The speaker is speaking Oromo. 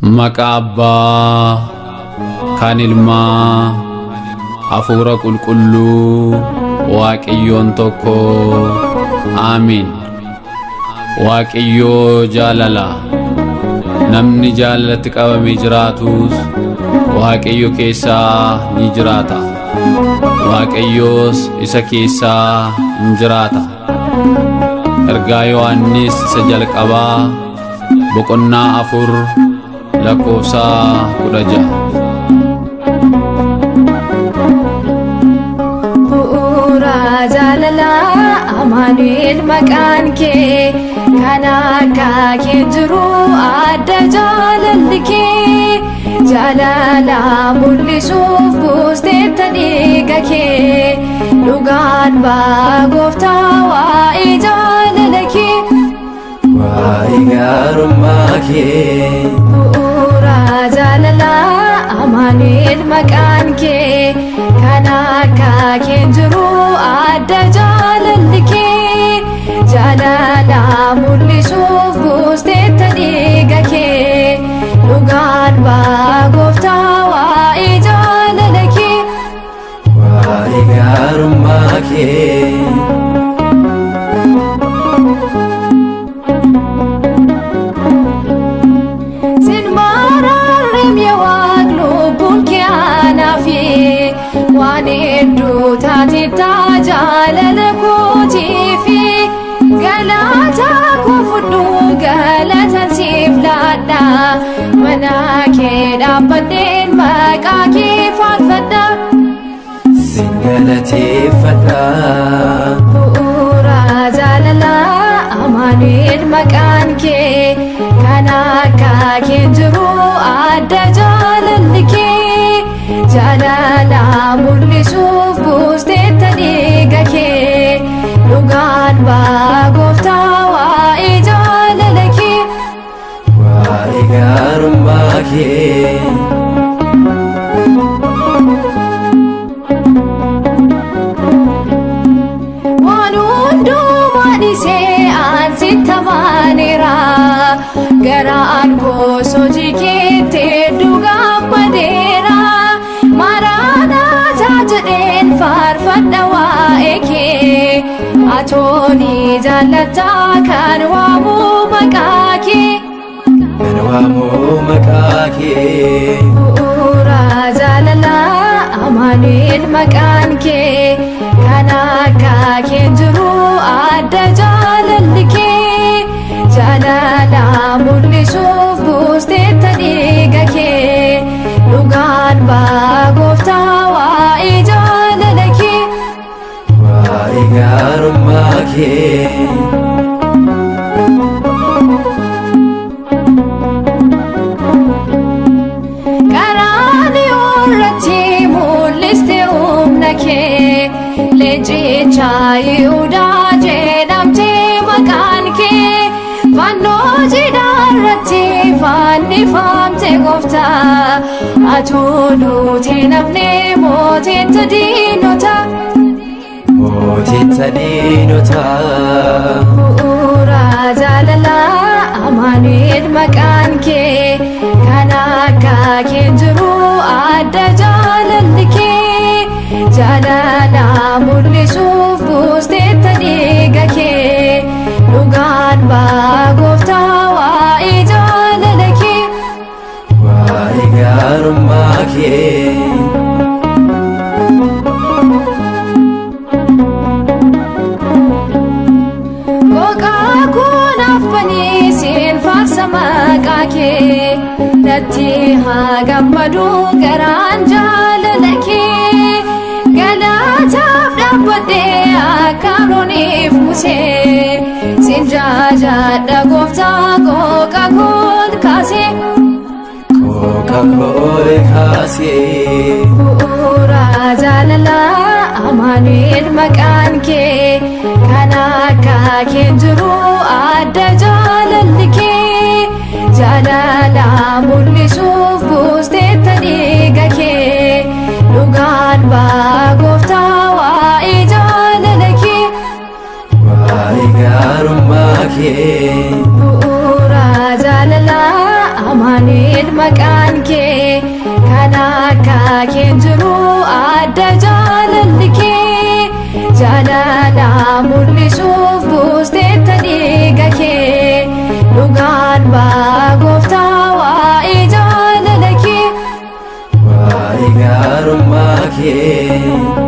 Maqaa Abbaa kan Ilmaa Hafuura Qulqulluu Waaqayyoon tokko Amiin. Waaqayyoo jaalala. Namni jaalatti qabamee jiraatus Waaqayyo keessaa ni jiraata. Waaqayyoos isa keessaa ni jiraata. Ergaa Yohannis isa jalqabaa boqonnaa 4 lakkoofsa 16. Bu'uura jaalalaa Amaanu'eel maqaan kee kan akka kee jiru adda jaalalli kee jaalala mul'isuuf buusteetta dhiiga kee dhugaan baa gooftaa waa'ee jaalala kee waa'ee gaarummaa kee. Bu'uura jaalalaa Amaanu'eel maqaan kee kan akka kee jiru adda jaalalli kee jaalala mul'isuuf buusteetta dhiiga kee dhugaan baa gooftaa waa'ee jaalala kee waa'ee gaarummaa kee. Waan hedduu taatee jaalala kootiifi galata koo fudhu galata siif laadha mana kee dhaabbadheen maqaa kee faarfadha sin galateeffadha. Bu'uura jaalalaa Amaanu'eel maqaan kee kan akka kee jiru adda jaalalli kee jaalala mul'isuuf buusteetta dhiiga kee dhugaan baa gooftaa waa'ee jaalala kee waa'ee gaarummaa kee. waan hundumaa dhiisee an sitti amaaneera garaan koos hojii keetti hedduu gammadeera Maranathaa jedheen faarfadha waa'ee kee atooni jaallataa kan waamu maqaa kee kan waamu maqaa kee. Bu'uura jaalalaa Amaanu'eel maqaan kee kan akka kee jiru adda jaalalli kee jaalala mul'isuuf buusteetta dhiiga kee dhugaan baa gooftaa waa'ee jaalala kee waa'ee gaarummaa kee. Qaraaniyoon irratti mul'iste humna kee leenjicha Yihuudaa jedhamtee maqaan kee fannoo jiidhaa irratti fannifamte gooftaa atoo duutee nafnee mooteetta diinota. Mooteetta diinota. Bu'uura jaalalaa Amaanu'eel maqaan kee kan akka kee jiru adda jaalalli kee jaalala mul'isuuf buusteetta dhiiga kee dhugaan baa gooftaa waa'ee jaalala kee waa'ee gaarummaa kee. Gogaa kunaaf banii siin faarsa maqaa kee natti haa gammadu garaan jaalala kee galataaf dhaabbadhee akka Arooniif Musee siin jaajadha gooftaa qooqa kool kaasee. Qooqa kool kaasee. Bu'uura jaalalaa Amaanu'eel maqaan kee kan akka kee jiru adda jaalalli kee jaalala mul'isuuf buusteetta dhiiga kee dhugaan baa gooftaa waa'ee jaalala kee waa'ee gaarummaa kee. Bu'uura jaalalaa Amaanu'eel amanu'el maqaan kee kan akka kee hin jiru adda jaalalli kee jaalala mul'isuuf buusteetta dhiiga kee dhugaan ba'a gooftaa waa'ee jaalala kee waa'ee gaarummaa kee